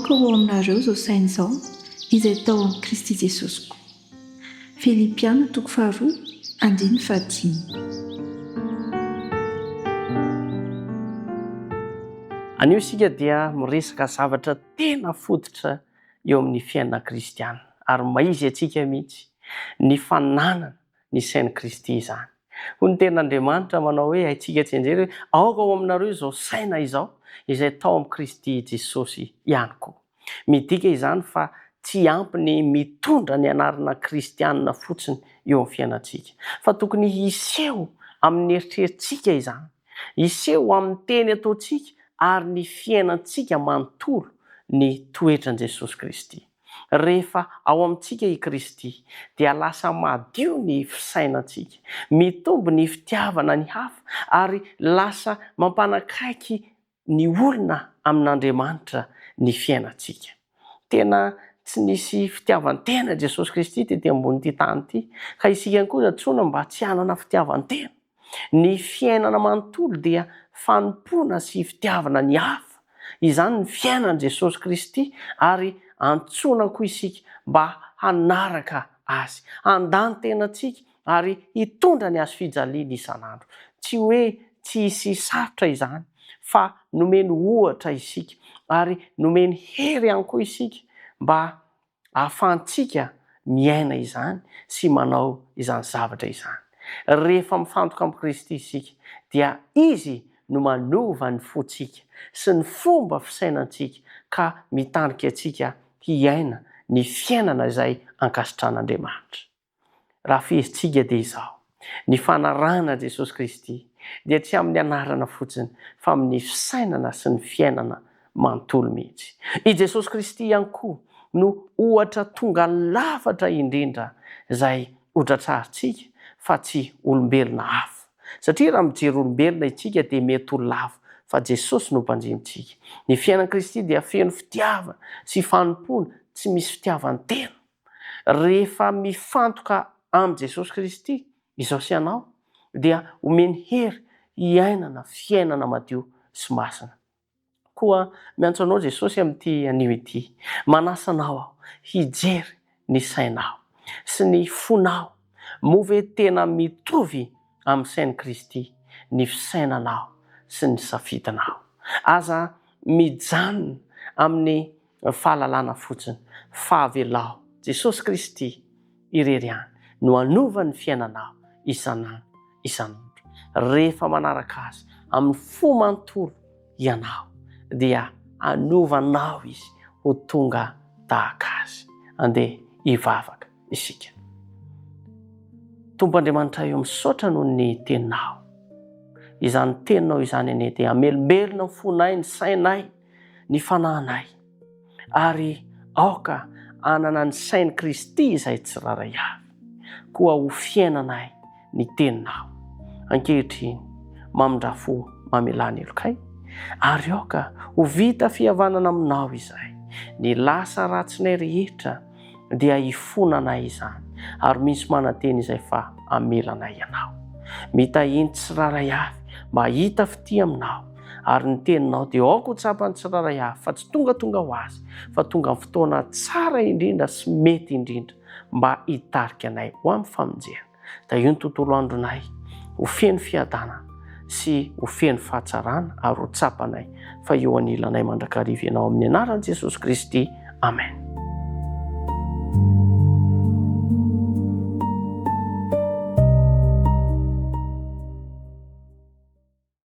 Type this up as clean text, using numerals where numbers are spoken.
mivoaka ho aminareo izao saina izao izay tao amin'ny Kristy Jesosy koa. Filipiana 4:1-5. Anio isika dia miresaka zavatra tena fototra eo amin'ny fiainana kristiana ary maizy atsika mihitsy ny fananana ny sain'i Kristy izany. Hoy ny ten'Andriamanitra manao hoe haitsika tsenjery hoe aoka ao aminareo izao saina izao izay tao amin'ny Kristy Jesosy ihany koa. Midika izany fa tsy ampy ny mitondra ny anarana kristianina fotsiny eo amin'ny fiainantsika, fa tokony hiseho amin'ny eritrerintsika izany, hiseho amin'ny teny ataontsika ary ny fiainantsika manontolo ny toetran'i Jesosy Kristy. Rehefa ao amintsika i Kristy dia lasa madio ny fisainantsika, mitombo ny fitiavana ny hafa ary lasa mampanakaiky ny olona amin'Andriamanitra ny fiainantsika. Tena tsy nisy fitiavan-tena Jesosy Kristy tety ambony tany ity, ka isika kosa tsona mba tsy hanana fitiavan-tena. Ny fiainana manontolo dia fanompoana sy fitiavana ny hafa. Izany ny fiainan'i Jesosy Kristy ary antsoina koa isika mba hanaraka azy, handany tenantsika ary hitondra ny azo fijaliana isan'andro. Tsy hoe tsy hisy sarotra izany, fa nomeny ohatra isika ary nomeny hery ihany koa isika mba ahafahantsika miaina izany sy manao izany zavatra izany. Rehefa mifantoka amin'ny Kristy isika dia izy no manova ny fontsika sy ny fomba fisainantsika ka mitandrika antsika hiaina ny fiainana izay ankasitran'Andriamanitra. Raha fihezitsika dia izao, ny fanarahana Jesosy Kristy dia tsy amin'ny anarana fotsiny fa amin'ny fisainana sy ny fiainana manontolo mihitsy. I Jesosy Kristy ihany koa no ohatra tonga lafatra indrindra izay hotratrarintsika fa tsy olombelona hafa. Satria raha mijery olombelona isika dia mety ho lavo, fa Jesosy no mpanjinintsika. Ny fiainan'i Kristy dia feno fitiavana sy fanompoana, tsy misy fitiavan-tena. Rehefa mifantoka amin'ny Jesosy Kristy izao sy anao dia omeny hery hiainana fiainana madio sy masina. Koa miantso anao Jesosy amin'ity anio ity, manasa anao aho hijery ny sainao sy ny fonao, moa ve tena mitovy amin'ny sain'i Kristy ny fisainanao sy ny safidinao. Aza mijanona amin'ny fahalalana fotsiny fa avelao Jesosy Kristy irery ihany no hanova ny fiainanao isan'andro. Rehefa manaraka azy amin'ny fo manontolo ianao dia hanovanao izy ho tonga tahaka azy. Andeha hivavaka isika. Tompo Andriamanitra eo misaotra noho ny teninao. Izany teninao izany ane dia amelombelona ny fonay, ny sainay, ny fanahinay. Ary aoka hanana ny sain'i Kristy izay tsiraray avy, koa ho fiainanay ny teninao. Ankehitriny mamindrafo mamelany elokay, ary aoka ho vita fihavanana aminao izay. Ny lasa ratsinay rehetra dia hifonanay izany, ary misy mananteny izay fa amelanay ianao. Mitahiny tsiraray avy mba hita fity aminao, ary ny teninao dia aoka ho tsapany tsiraray avy, fa tsy tonga ho azy, fa tonga amin'ny fotoana tsara indrindra sy mety indrindra mba hitarika anay ho amin'ny famonjena. Da io ny tontolo andronay ho feno fiadanana sy ho feno fahatsarana ary ho tsapanay fa eo anilanay mandrakariva ianao amin'ny anaran'i Jesosy Kristy. Amen.